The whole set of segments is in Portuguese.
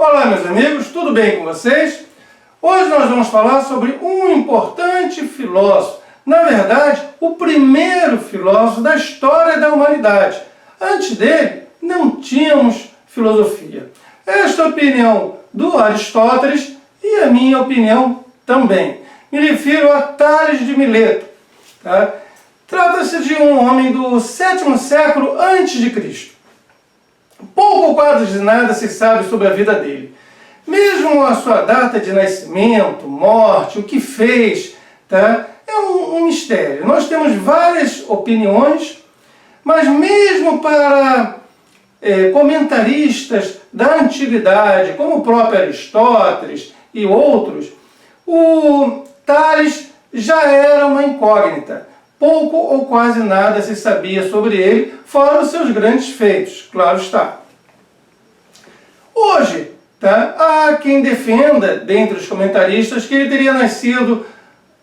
Olá, meus amigos, tudo bem com vocês? Hoje nós vamos falar sobre um importante filósofo, na verdade, o primeiro filósofo da história da humanidade. Antes dele, não tínhamos filosofia. Esta é a opinião do Aristóteles e a minha opinião também. Me refiro a Tales de Mileto. Tá? Trata-se de um homem do 7º século a.C. Pouco ou quase nada se sabe sobre a vida dele. Mesmo a sua data de nascimento, morte, o que fez, tá? É um mistério. Nós temos várias opiniões, mas mesmo para comentaristas da antiguidade, como o próprio Aristóteles e outros, o Tales já era uma incógnita. Pouco ou quase nada se sabia sobre ele, fora os seus grandes feitos, claro está. Hoje, tá, há quem defenda, dentre os comentaristas, que ele teria nascido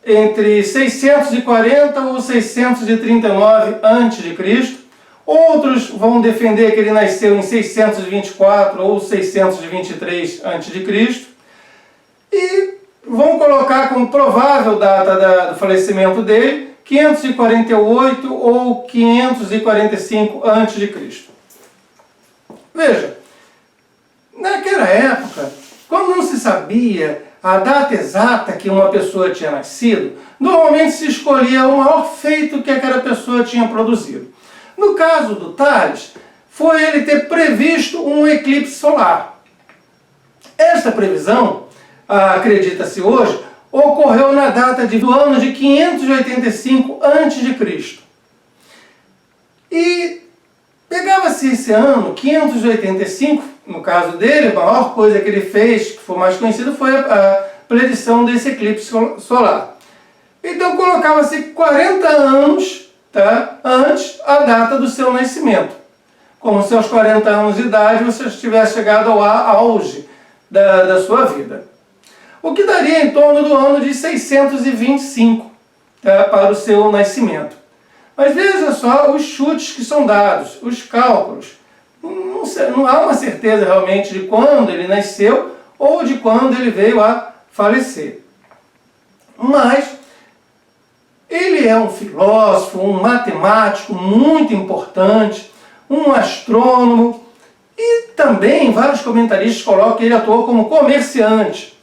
entre 640 ou 639 a.C. Outros vão defender que ele nasceu em 624 ou 623 a.C. E vão colocar como provável data do falecimento dele 548 ou 545 a.C. Veja, naquela época, quando não se sabia a data exata que uma pessoa tinha nascido, normalmente se escolhia o maior feito que aquela pessoa tinha produzido. No caso do Tales, foi ele ter previsto um eclipse solar. Esta previsão, acredita-se hoje, ocorreu na data do ano de 585 a.C. E pegava-se esse ano, 585, no caso dele, a maior coisa que ele fez, que foi mais conhecido, foi a predição desse eclipse solar. Então colocava-se 40 anos, tá, antes a data do seu nascimento. Como se aos 40 anos de idade você tivesse chegado ao auge da sua vida. O que daria em torno do ano de 625, tá, para o seu nascimento. Mas veja só os chutes que são dados, os cálculos. Não há uma certeza realmente de quando ele nasceu ou de quando ele veio a falecer. Mas ele é um filósofo, um matemático muito importante, um astrônomo e também vários comentaristas colocam que ele atuou como comerciante.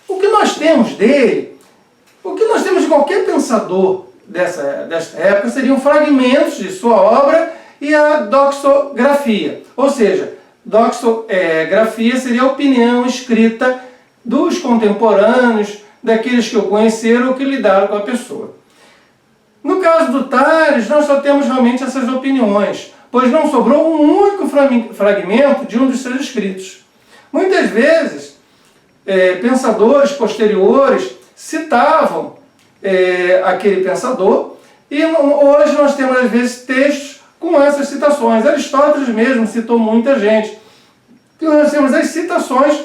O que nós temos dele, o que nós temos de qualquer pensador desta época seriam fragmentos de sua obra e a doxografia. Ou seja, doxografia seria a opinião escrita dos contemporâneos, daqueles que o conheceram ou que lidaram com a pessoa. No caso do Tales, nós só temos realmente essas opiniões, pois não sobrou um único fragmento de um dos seus escritos. Muitas vezes, pensadores posteriores citavam aquele pensador, e hoje nós temos às vezes textos com essas citações. Aristóteles mesmo citou muita gente. E nós temos as citações,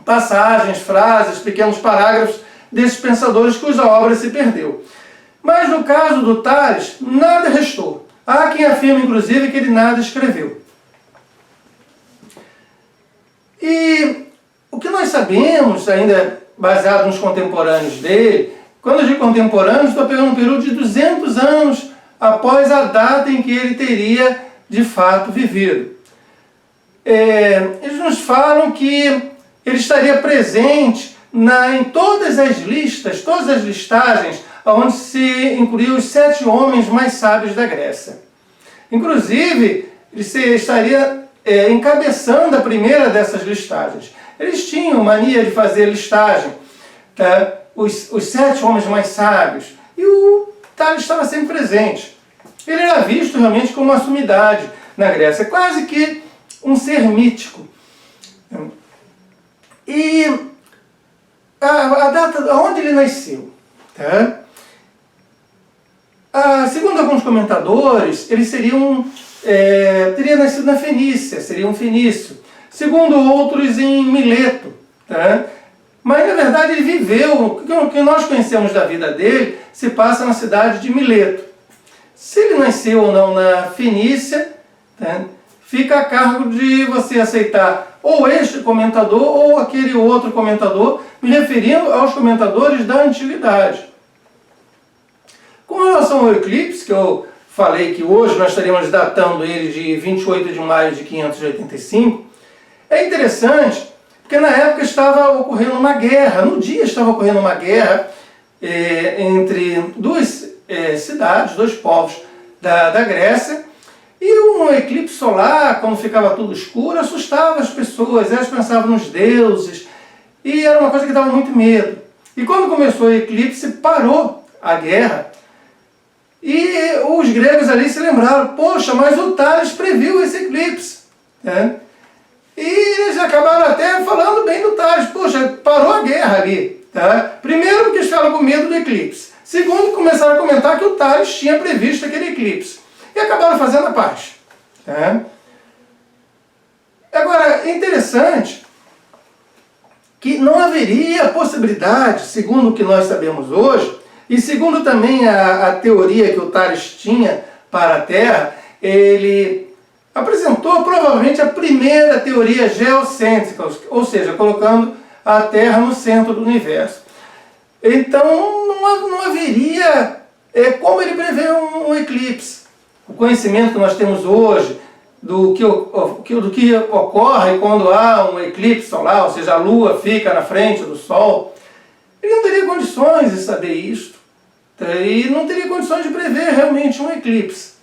passagens, frases, pequenos parágrafos desses pensadores cuja obra se perdeu. Mas no caso do Tales, nada restou. Há quem afirme, inclusive, que ele nada escreveu. E o que nós sabemos, ainda baseado nos contemporâneos dele, quando eu digo contemporâneos, estou pegando um período de 200 anos após a data em que ele teria, de fato, vivido. Eles nos falam que ele estaria presente em todas as listas, todas as listagens, onde se incluíam os 7 homens mais sábios da Grécia. Inclusive, ele estaria encabeçando a primeira dessas listagens. Eles tinham mania de fazer listagem, tá? Os 7 homens mais sábios, e o Tales estava sempre presente. Ele era visto realmente como uma sumidade na Grécia, quase que um ser mítico. E a data onde ele nasceu, tá? Segundo alguns comentadores, ele teria nascido na Fenícia, seria um fenício. Segundo outros, em Mileto. Tá? Mas, na verdade, ele viveu, o que nós conhecemos da vida dele se passa na cidade de Mileto. Se ele nasceu ou não na Fenícia, tá? fica a cargo de você aceitar ou este comentador ou aquele outro comentador, me referindo aos comentadores da antiguidade. Com relação ao eclipse, que eu falei que hoje nós estaríamos datando ele de 28 de maio de 585, é interessante porque na época estava ocorrendo uma guerra, no dia estava ocorrendo uma guerra entre duas cidades, dois povos da Grécia, e um eclipse solar, quando ficava tudo escuro, assustava as pessoas, elas pensavam nos deuses, e era uma coisa que dava muito medo. E quando começou o eclipse, parou a guerra, e os gregos ali se lembraram, poxa, mas o Tales previu esse eclipse. Né? E eles acabaram até falando bem do Tales, poxa, parou a guerra ali. Tá? Primeiro porque eles ficaram com medo do eclipse. Segundo, começaram a comentar que o Tales tinha previsto aquele eclipse. E acabaram fazendo a paz. Tá? Agora, é interessante que não haveria possibilidade, segundo o que nós sabemos hoje, e segundo também a teoria que o Tales tinha para a Terra, ele apresentou provavelmente a primeira teoria geocêntrica, ou seja, colocando a Terra no centro do universo. Então não haveria como ele prevê um eclipse. O conhecimento que nós temos hoje do que ocorre quando há um eclipse solar, ou seja, a Lua fica na frente do Sol, ele não teria condições de saber isto. E não teria condições de prever realmente um eclipse.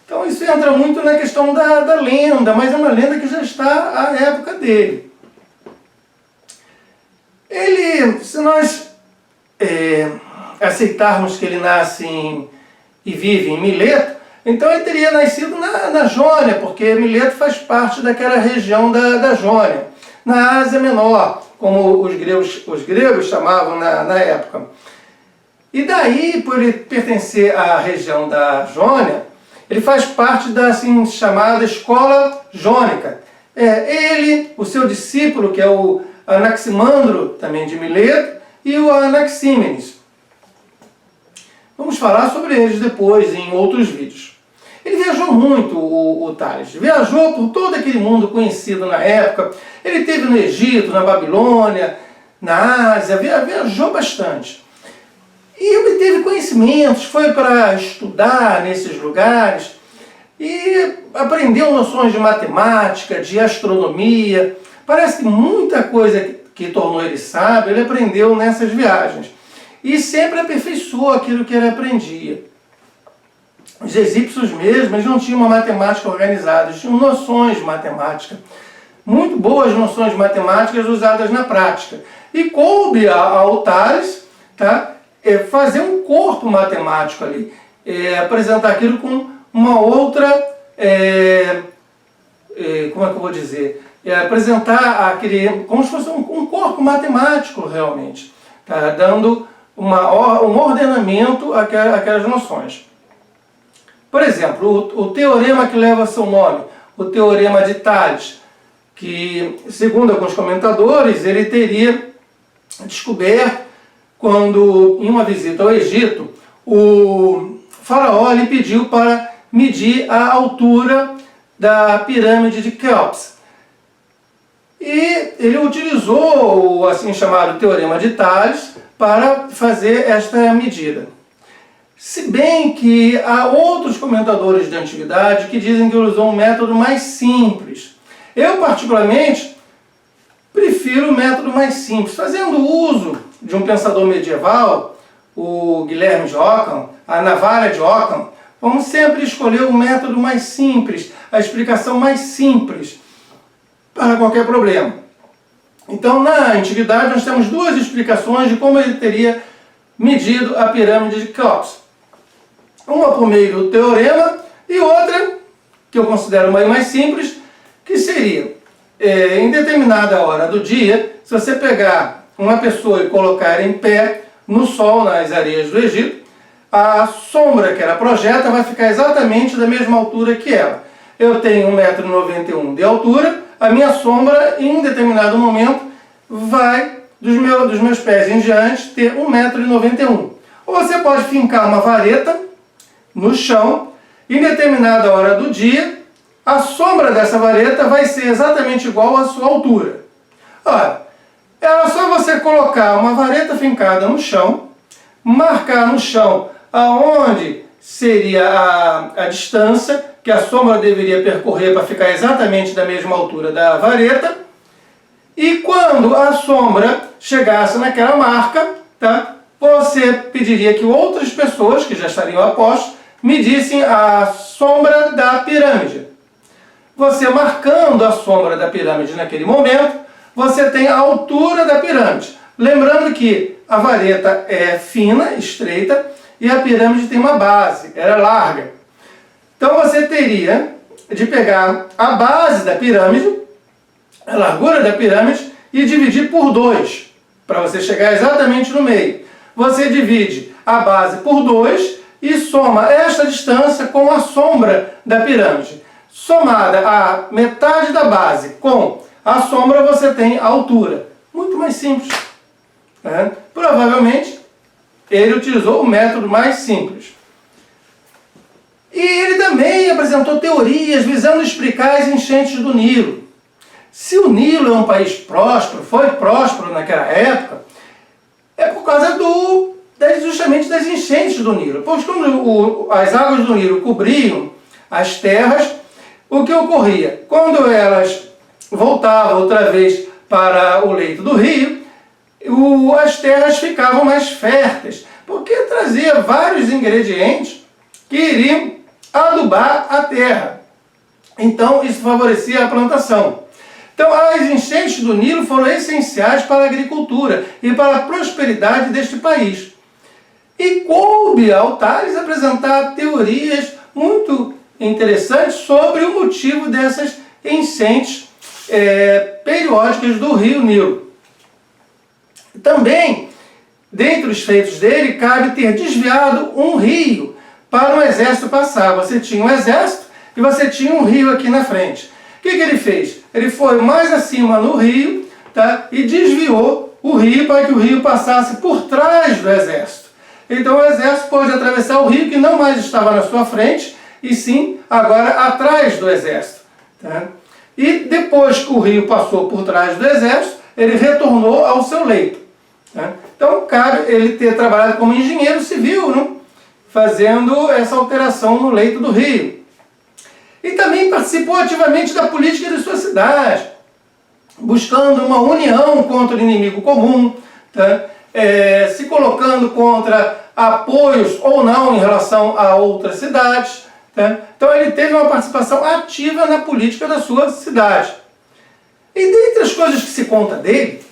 Então isso entra muito na questão da lenda, mas é uma lenda que já está à época dele. Se nós aceitarmos que ele nasce e vive em Mileto, então ele teria nascido na Jônia, porque Mileto faz parte daquela região da Jônia, na Ásia Menor, como os gregos chamavam na época. E daí, por ele pertencer à região da Jônia, ele faz parte da assim, chamada escola jônica. Ele, o seu discípulo, que é o Anaximandro, também de Mileto, e o Anaxímenes. Vamos falar sobre eles depois, em outros vídeos. Ele viajou muito, o Tales. Viajou por todo aquele mundo conhecido na época. Ele esteve no Egito, na Babilônia, na Ásia, viajou bastante. E obteve conhecimentos, foi para estudar nesses lugares e aprendeu noções de matemática, de astronomia. Parece que muita coisa que tornou ele sábio, ele aprendeu nessas viagens. E sempre aperfeiçoou aquilo que ele aprendia. Os egípcios mesmo, eles não tinham uma matemática organizada, eles tinham noções de matemática. Muito boas noções de matemáticas usadas na prática. E coube ao Tales, tá? Fazer um corpo matemático ali, apresentar aquilo com uma outra, como é que eu vou dizer, apresentar aquele, como se fosse um corpo matemático realmente, tá? Dando um ordenamento àquelas noções. Por exemplo, o teorema que leva seu nome, o teorema de Tales, que, segundo alguns comentadores, ele teria descoberto quando, em uma visita ao Egito, o faraó lhe pediu para medir a altura da pirâmide de Quéops. E ele utilizou o assim chamado Teorema de Tales para fazer esta medida. Se bem que há outros comentadores da antiguidade que dizem que ele usou um método mais simples. Eu, particularmente, prefiro o método mais simples, fazendo uso de um pensador medieval, o Guilherme de Ockham, a navalha de Ockham. Vamos sempre escolher o método mais simples, a explicação mais simples para qualquer problema. Então, na antiguidade, nós temos duas explicações de como ele teria medido a pirâmide de Quéops. Uma por meio do teorema e outra, que eu considero mais simples, que seria, em determinada hora do dia, se você pegar uma pessoa e colocar em pé no sol, nas areias do Egito, a sombra que ela projeta vai ficar exatamente da mesma altura que ela. Eu tenho 1,91 m de altura, a minha sombra, em determinado momento, vai dos meus pés em diante ter 1,91 m. Ou você pode fincar uma vareta no chão, em determinada hora do dia, a sombra dessa vareta vai ser exatamente igual à sua altura. Olha, é só você colocar uma vareta fincada no chão, marcar no chão aonde seria a distância que a sombra deveria percorrer para ficar exatamente da mesma altura da vareta, e quando a sombra chegasse naquela marca, tá, você pediria que outras pessoas, que já estariam a postos, medissem a sombra da pirâmide. Você marcando a sombra da pirâmide naquele momento, você tem a altura da pirâmide. Lembrando que a vareta é fina, estreita, e a pirâmide tem uma base, ela é larga. Então você teria de pegar a base da pirâmide, a largura da pirâmide, e dividir por 2, para você chegar exatamente no meio. Você divide a base por 2 e soma esta distância com a sombra da pirâmide. Somada a metade da base com a sombra, você tem a altura. Muito mais simples. Né? Provavelmente, ele utilizou o método mais simples. E ele também apresentou teorias visando explicar as enchentes do Nilo. Se o Nilo é um país próspero, foi próspero naquela época, é por causa justamente das enchentes do Nilo. Pois quando as águas do Nilo cobriam as terras, o que ocorria? Quando elas voltavam outra vez para o leito do rio, as terras ficavam mais férteis, porque trazia vários ingredientes que iriam adubar a terra. Então isso favorecia a plantação. Então as enchentes do Nilo foram essenciais para a agricultura e para a prosperidade deste país. E coube ao Tales apresentar teorias muito interessantes sobre o motivo dessas enchentes periódicas do rio Nilo. Também, dentre os feitos dele, cabe ter desviado um rio para o exército passar. Você tinha um exército e você tinha um rio aqui na frente. O que ele fez? Ele foi mais acima no rio, tá, e desviou o rio para que o rio passasse por trás do exército. Então o exército pôde atravessar o rio que não mais estava na sua frente, e sim agora atrás do exército. Tá? E depois que o rio passou por trás do exército, ele retornou ao seu leito. Tá? Então cabe ele ter trabalhado como engenheiro civil, né? Fazendo essa alteração no leito do rio. E também participou ativamente da política de sua cidade, buscando uma união contra o inimigo comum, tá? Se colocando contra apoios ou não em relação a outras cidades. Tá? Então ele teve uma participação ativa na política da sua cidade. E dentre as coisas que se conta dele,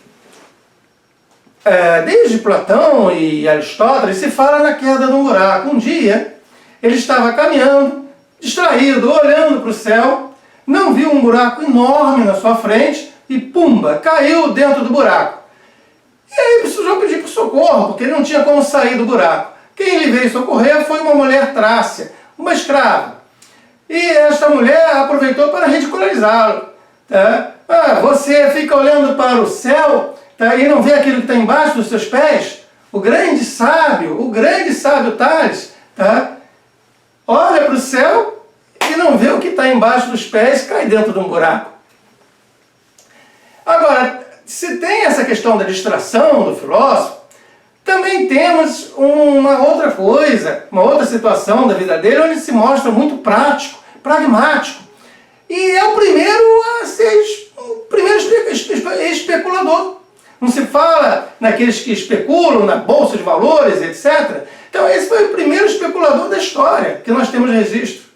desde Platão e Aristóteles, se fala na queda de um buraco. Um dia, ele estava caminhando, distraído, olhando para o céu, não viu um buraco enorme na sua frente e, pumba, caiu dentro do buraco. E aí precisou pedir por socorro, porque ele não tinha como sair do buraco. Quem lhe veio socorrer foi uma mulher trácia, uma escrava. E esta mulher aproveitou para ridicularizá-lo. Tá? Você fica olhando para o céu, tá, e não vê aquilo que está embaixo dos seus pés? O grande sábio Tales, tá, olha para o céu e não vê o que está embaixo dos pés, cai dentro de um buraco. Agora, se tem essa questão da distração do filósofo, também temos uma outra coisa, uma outra situação da vida dele, onde se mostra muito prático, pragmático. E é o primeiro a ser especulador. Não se fala naqueles que especulam na bolsa de valores, etc. Então esse foi o primeiro especulador da história que nós temos registro.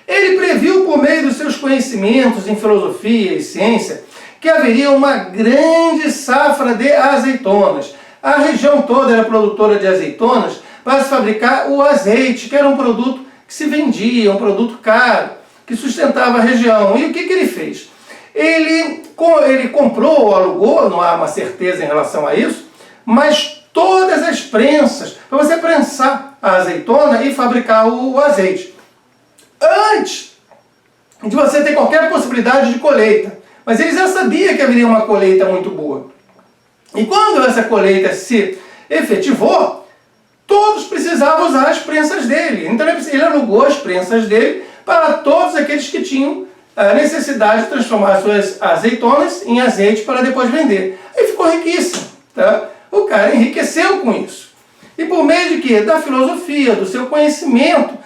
Ele previu, por meio dos seus conhecimentos em filosofia e ciência, que haveria uma grande safra de azeitonas. A região toda era produtora de azeitonas para se fabricar o azeite, que era um produto que se vendia, um produto caro, que sustentava a região. E o que ele fez? Ele comprou ou alugou, não há uma certeza em relação a isso, mas todas as prensas, para você prensar a azeitona e fabricar o azeite. Antes de você ter qualquer possibilidade de colheita. Mas ele já sabia que haveria uma colheita muito boa. E quando essa colheita se efetivou, todos precisavam usar as prensas dele. Então ele alugou as prensas dele para todos aqueles que tinham a necessidade de transformar suas azeitonas em azeite para depois vender. Aí ficou riquíssimo, tá? O cara enriqueceu com isso. E por meio de quê? Da filosofia, do seu conhecimento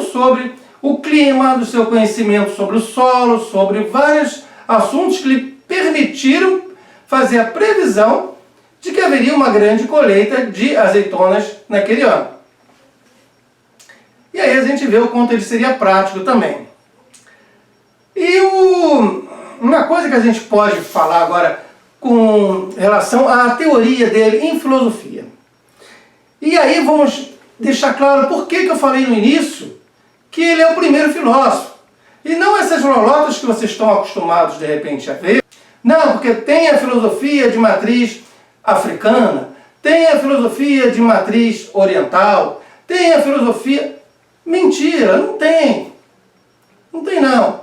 sobre o clima, do seu conhecimento sobre o solo, sobre vários assuntos que lhe permitiram fazer a previsão de que haveria uma grande colheita de azeitonas naquele ano. E aí a gente vê o quanto ele seria prático também. E uma coisa que a gente pode falar agora com relação à teoria dele em filosofia. E aí vamos deixar claro por que eu falei no início que ele é o primeiro filósofo. E não essas lolotas que vocês estão acostumados de repente a ver. Não, porque tem a filosofia de matriz africana, tem a filosofia de matriz oriental, tem a filosofia... Mentira, não tem. Não tem não.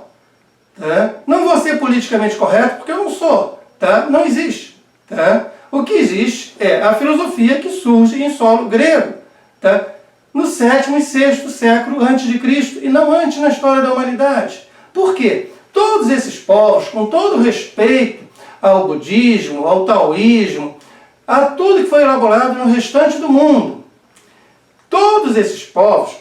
Tá? Não vou ser politicamente correto porque eu não sou. Tá? Não existe. Tá? O que existe é a filosofia que surge em solo grego. Tá? No 7º e 6º século antes de Cristo e não antes na história da humanidade. Por quê? Todos esses povos, com todo respeito ao budismo, ao taoísmo, a tudo que foi elaborado no restante do mundo, todos esses povos,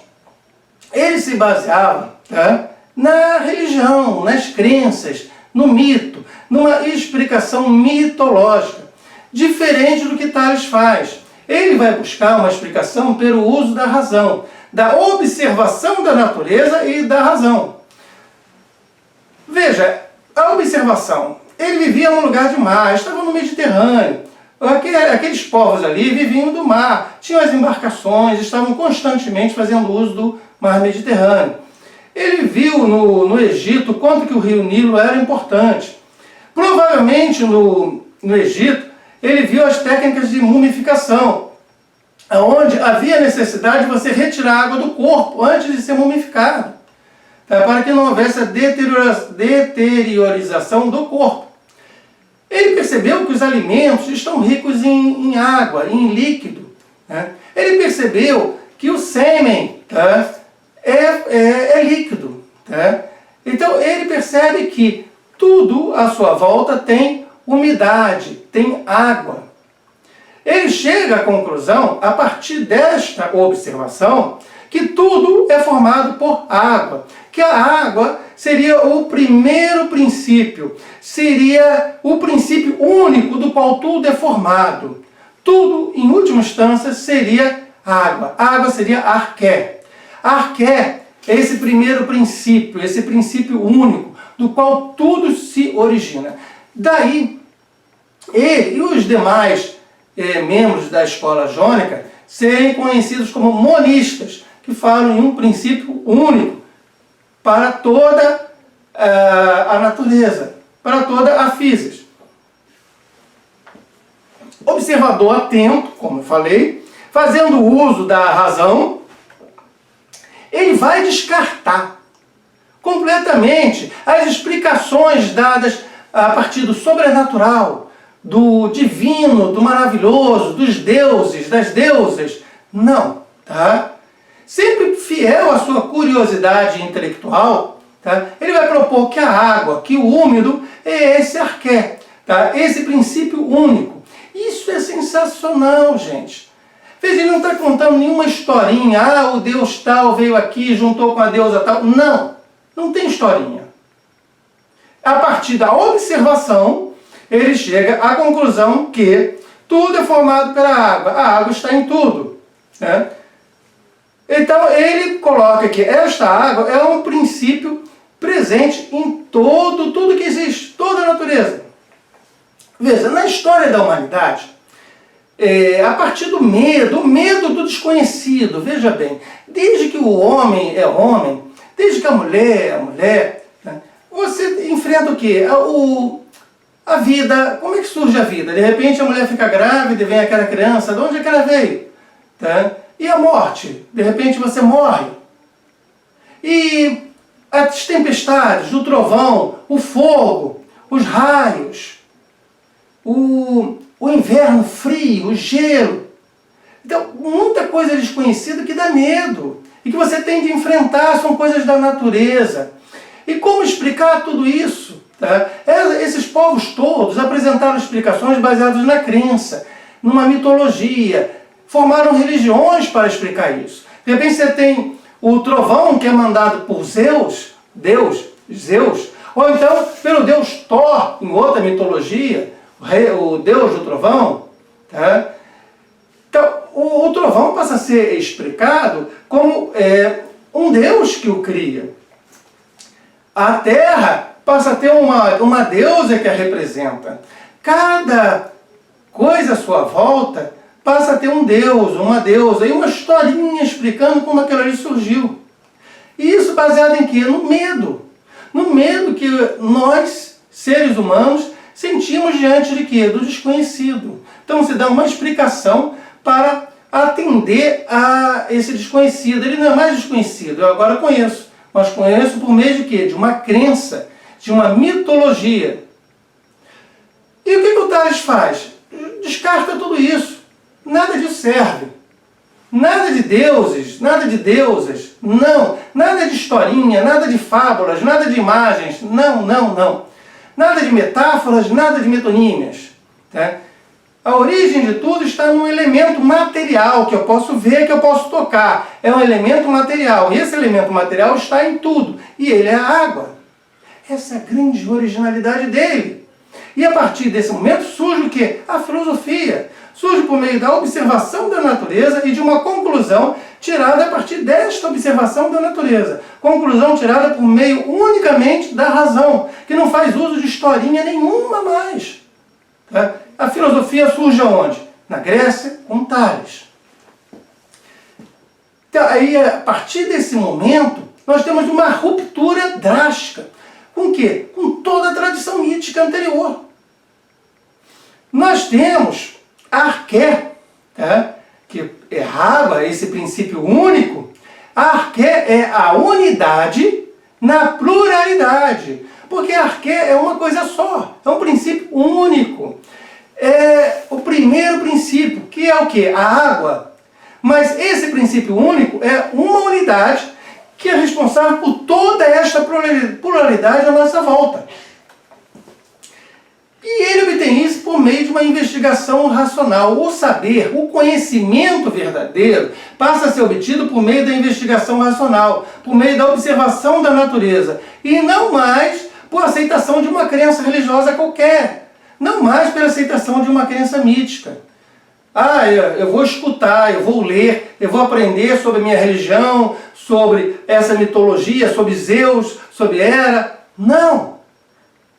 eles se baseavam, tá, na religião, nas crenças, no mito, numa explicação mitológica, diferente do que Tales faz. Ele vai buscar uma explicação pelo uso da razão, da observação da natureza e da razão. Veja, a observação. Ele vivia num lugar de mar, estava no Mediterrâneo. Aqueles povos ali viviam do mar, tinham as embarcações, estavam constantemente fazendo uso do mar Mediterrâneo. Ele viu no Egito quanto que o rio Nilo era importante. Provavelmente no Egito ele viu as técnicas de mumificação, onde havia necessidade de você retirar a água do corpo antes de ser mumificado, para que não houvesse a deteriorização do corpo. Ele percebeu que os alimentos estão ricos em água, em líquido. Né? Ele percebeu que o sêmen, tá, é líquido. Tá? Então ele percebe que tudo à sua volta tem umidade, tem água. Ele chega à conclusão, a partir desta observação, que tudo é formado por água. Que a água seria o primeiro princípio, seria o princípio único do qual tudo é formado. Tudo, em última instância, seria água. A água seria arqué. Arqué é esse primeiro princípio, esse princípio único, do qual tudo se origina. Daí, ele e os demais membros da escola jônica serem conhecidos como monistas, que falam em um princípio único para toda a natureza, para toda a física. Observador atento, como eu falei, fazendo uso da razão, ele vai descartar completamente as explicações dadas a partir do sobrenatural, do divino, do maravilhoso, dos deuses, das deusas. Não, tá? Sempre fiel à sua curiosidade intelectual, tá? Ele vai propor que a água, que o úmido é esse arqué, tá? Esse princípio único. Isso é sensacional, gente. Veja, ele não está contando nenhuma historinha. Ah, o deus tal veio aqui, juntou com a deusa tal. Não, não tem historinha. A partir da observação, ele chega à conclusão que tudo é formado pela água. A água está em tudo, né? Então ele coloca que esta água é um princípio presente em tudo que existe, toda a natureza. Veja, na história da humanidade, a partir do medo do desconhecido, veja bem, desde que o homem é homem, desde que a mulher é mulher, né, você enfrenta o quê? A vida. Como é que surge a vida? De repente a mulher fica grávida e vem aquela criança, de onde é que ela veio? Tá? E a morte? De repente você morre. E as tempestades, o trovão, o fogo, os raios, o inverno frio, o gelo. Então, muita coisa desconhecida que dá medo. E que você tem de enfrentar, são coisas da natureza. E como explicar tudo isso? Tá? Esses povos todos apresentaram explicações baseadas na crença, numa mitologia, formaram religiões para explicar isso. De repente você tem o trovão que é mandado por Zeus, Zeus, ou então pelo deus Thor, em outra mitologia, o deus do trovão. Tá? Então, o trovão passa a ser explicado como um deus que o cria. A terra passa a ter uma deusa que a representa. Cada coisa à sua volta passa a ter um deus, uma deusa, e uma historinha explicando como aquilo ali surgiu. E isso baseado em quê? No medo. No medo que nós, seres humanos, sentimos diante de quê? Do desconhecido. Então se dá uma explicação para atender a esse desconhecido. Ele não é mais desconhecido, eu agora conheço. Mas conheço por meio de quê? De uma crença, de uma mitologia. E o que o Tales faz? Descarta tudo isso. Nada disso serve. Nada de deuses, nada de deusas. Não. Nada de historinha, nada de fábulas, nada de imagens. Não. Nada de metáforas, nada de metonímias. Tá? A origem de tudo está num elemento material, que eu posso ver, que eu posso tocar. É um elemento material. E esse elemento material está em tudo. E ele é a água. Essa é a grande originalidade dele. E a partir desse momento surge o quê? A filosofia. Surge por meio da observação da natureza e de uma conclusão tirada a partir desta observação da natureza. Conclusão tirada por meio unicamente da razão, que não faz uso de historinha nenhuma mais. Tá? A filosofia surge aonde? Na Grécia, com Tales. Então, aí, a partir desse momento, nós temos uma ruptura drástica. Com o quê? Com toda a tradição mítica anterior. Nós temos a arqué, tá? Que é água, esse princípio único. A arqué é a unidade na pluralidade. Porque a arqué é uma coisa só, é um princípio único. É o primeiro princípio, que é o quê? A água. Mas esse princípio único é uma unidade que é responsável por toda esta pluralidade à nossa volta. E ele obtém isso por meio de uma investigação racional. O saber, o conhecimento verdadeiro, passa a ser obtido por meio da investigação racional, por meio da observação da natureza, e não mais por aceitação de uma crença religiosa qualquer, não mais pela aceitação de uma crença mítica. Eu vou escutar, eu vou ler, eu vou aprender sobre a minha religião, sobre essa mitologia, sobre Zeus, sobre Hera. Não,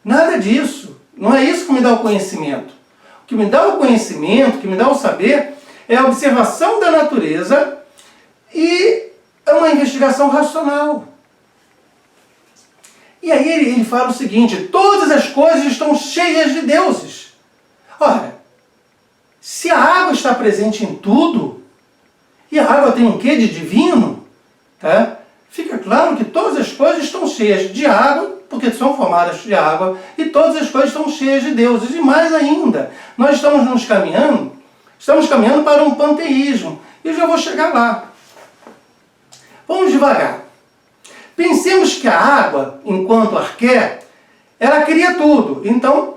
nada disso. Não é isso que me dá o conhecimento. O que me dá o conhecimento, o que me dá o saber, é a observação da natureza e é uma investigação racional. E aí ele fala o seguinte: todas as coisas estão cheias de deuses. Ora, se a água está presente em tudo, e a água tem um quê de divino, tá? Fica claro que todas as coisas estão cheias de água, porque são formadas de água, e todas as coisas estão cheias de deuses. E mais ainda, nós estamos caminhando para um panteísmo. E eu já vou chegar lá. Vamos devagar. Pensemos que a água, enquanto arqué, ela cria tudo. Então,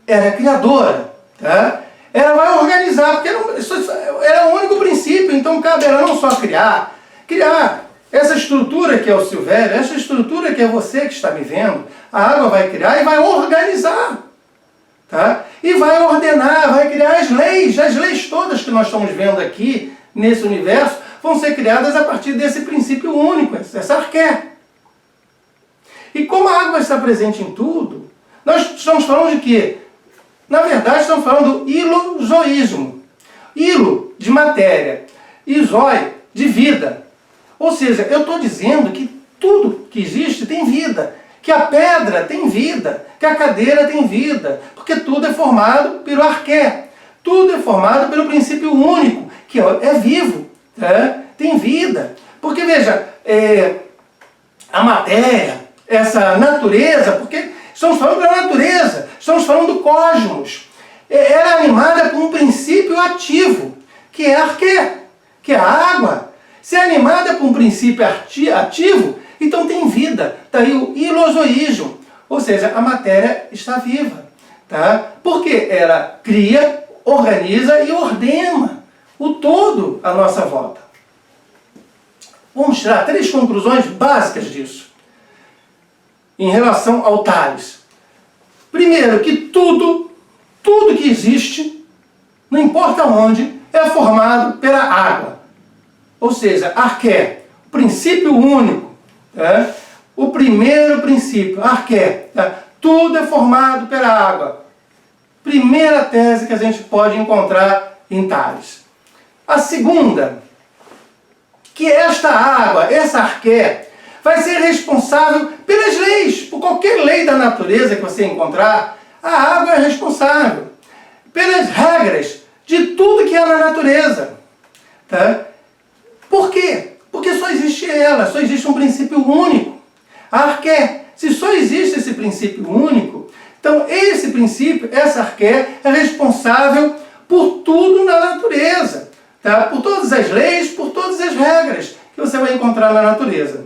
ela é criadora. Tá? Ela vai organizar, porque ela é o único princípio. Então, cabe ela não só criar essa estrutura que é o Silvério, essa estrutura que é você que está me vendo. A água vai criar e vai organizar. Tá? E vai ordenar, vai criar as leis todas que nós estamos vendo aqui, nesse universo, vão ser criadas a partir desse princípio único, essa arqué. E como a água está presente em tudo, nós estamos falando de quê? Na verdade, estamos falando do ilozoísmo. Ilo, de matéria. Izoi, de vida. Ou seja, eu estou dizendo que tudo que existe tem vida. Que a pedra tem vida. Que a cadeira tem vida. Porque tudo é formado pelo arqué. Tudo é formado pelo princípio único, que é vivo. Tem vida. Porque, veja, a matéria, essa natureza, porque estamos falando da natureza, estamos falando do cosmos. Ela é animada por um princípio ativo, que é a arqué, que é a água. Se é animada por um princípio ativo, Então tem vida. Daí o ilozoísmo, ou seja, a matéria está viva. Tá? Porque ela cria, organiza e ordena o todo à nossa volta. Vamos tirar 3 conclusões básicas disso, em relação ao Tales. Primeiro, que tudo que existe, não importa onde, é formado pela água. Ou seja, arqué, princípio único. Tá? O primeiro princípio, arqué. Tá? Tudo é formado pela água. Primeira tese que a gente pode encontrar em Tales. A segunda, que esta água, essa arqué, vai ser responsável pelas leis, por qualquer lei da natureza que você encontrar, a água é responsável. Pelas regras de tudo que há na natureza. Tá? Por quê? Porque só existe ela, só existe um princípio único. A arqué, se só existe esse princípio único, então esse princípio, essa arqué, é responsável por tudo na natureza. Tá? Por todas as leis, por todas as regras que você vai encontrar na natureza.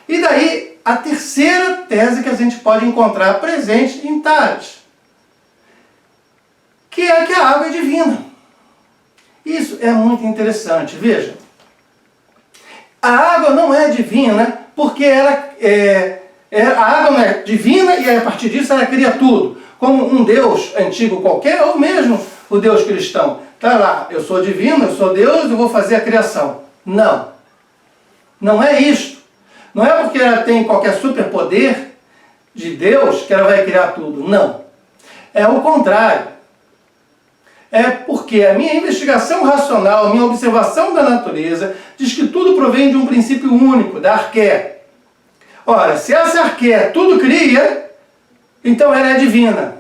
E daí, a terceira tese que a gente pode encontrar presente em Tales, que é que a água é divina. Isso é muito interessante. Veja, a água não é divina porque a água não é divina e a partir disso ela cria tudo. Como um Deus antigo qualquer, ou mesmo o Deus cristão. Está lá, eu sou divino, eu sou Deus, eu vou fazer a criação. Não. Não é isto. Não é porque ela tem qualquer superpoder de Deus que ela vai criar tudo. Não. É o contrário. É porque a minha investigação racional, a minha observação da natureza, diz que tudo provém de um princípio único, da arqué. Ora, se essa arqué tudo cria, então ela é divina.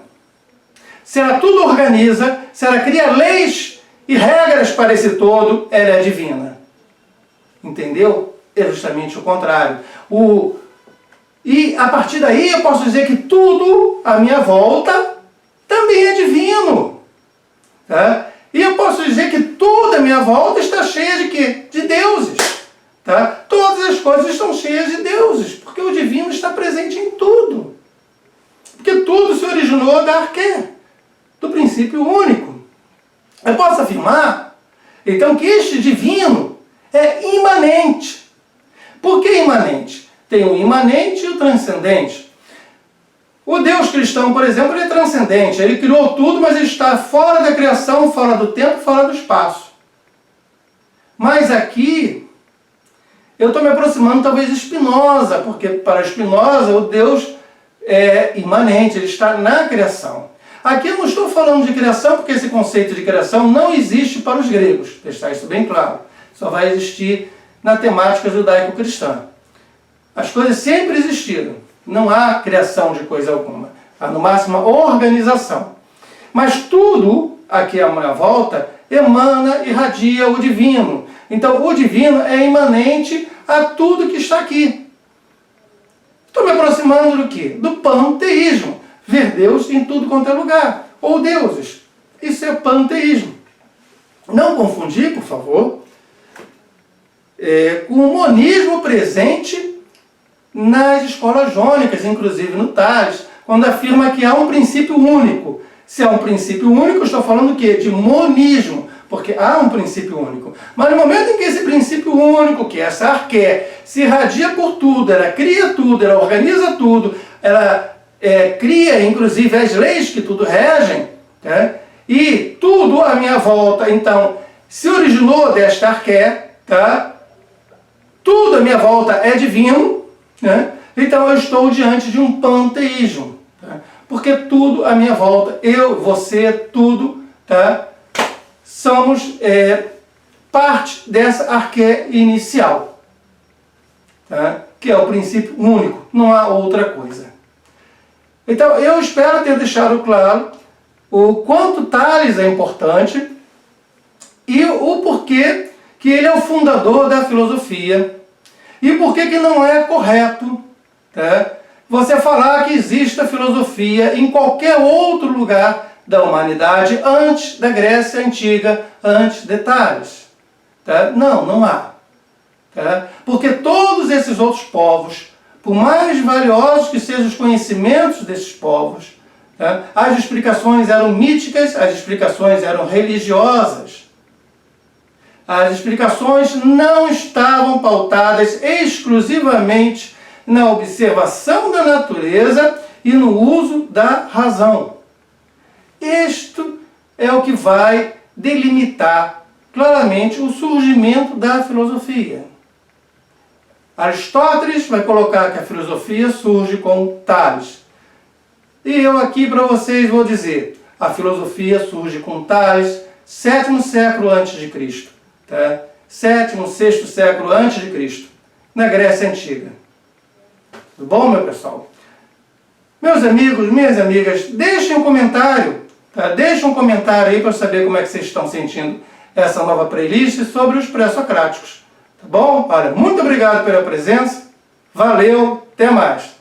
Se ela tudo organiza, se ela cria leis e regras para esse todo, ela é divina. Entendeu? É justamente o contrário. E a partir daí eu posso dizer que tudo à minha volta também é divino. Tá? E eu posso dizer que tudo à minha volta está cheia de quê? De deuses. Tá? Todas as coisas estão cheias de deuses, porque o divino está presente em tudo. Porque tudo se originou da arqué, do princípio único. Eu posso afirmar, então, que este divino é imanente. Por que imanente? Tem o imanente e o transcendente. O Deus cristão, por exemplo, ele é transcendente. Ele criou tudo, mas ele está fora da criação, fora do tempo, fora do espaço. Mas aqui, eu estou me aproximando talvez de Spinoza, porque para Spinoza o Deus é imanente, ele está na criação. Aqui eu não estou falando de criação, porque esse conceito de criação não existe para os gregos. Deixar isso bem claro. Só vai existir na temática judaico-cristã. As coisas sempre existiram. Não há criação de coisa alguma. Há, no máximo, uma organização. Mas tudo, aqui à minha volta, emana, irradia o divino. Então, o divino é imanente a tudo que está aqui. Estou me aproximando do quê? Do panteísmo. Ver Deus em tudo quanto é lugar. Ou deuses. Isso é panteísmo. Não confundir, por favor, com o monismo presente nas escolas jônicas, inclusive no Tales, quando afirma que há um princípio único. Se há um princípio único, eu estou falando o quê? De monismo, porque há um princípio único. Mas no momento em que esse princípio único, que é essa arqué, se irradia por tudo, ela cria tudo, ela organiza tudo, ela cria, inclusive, as leis que tudo regem, tá? E tudo à minha volta, então, se originou desta arqué, tá? Tudo à minha volta é divino, né? Então eu estou diante de um panteísmo, tá? Porque tudo à minha volta, eu, você, tudo, tá? Somos parte dessa arqué inicial, tá? Que é o princípio único, não há outra coisa. Então eu espero ter deixado claro o quanto Tales é importante e o porquê que ele é o fundador da filosofia e porquê que não é correto, tá? Você falar que existe a filosofia em qualquer outro lugar da humanidade antes da Grécia Antiga, antes de Tales. Tá? Não há. Tá? Porque todos esses outros povos, por mais valiosos que sejam os conhecimentos desses povos, tá? As explicações eram míticas, as explicações eram religiosas. As explicações não estavam pautadas exclusivamente na observação da natureza e no uso da razão. Isto é o que vai delimitar claramente o surgimento da filosofia. Aristóteles vai colocar que a filosofia surge com Tales. E eu aqui para vocês vou dizer, a filosofia surge com Tales, 7º século antes de Cristo. Tá? 7º, 6º século antes de Cristo, na Grécia Antiga. Tudo bom, meu pessoal? Meus amigos, minhas amigas, deixem um comentário. Tá? Deixem um comentário aí para eu saber como é que vocês estão sentindo essa nova playlist sobre os pré-socráticos. Tá bom? Olha, muito obrigado pela presença. Valeu, até mais.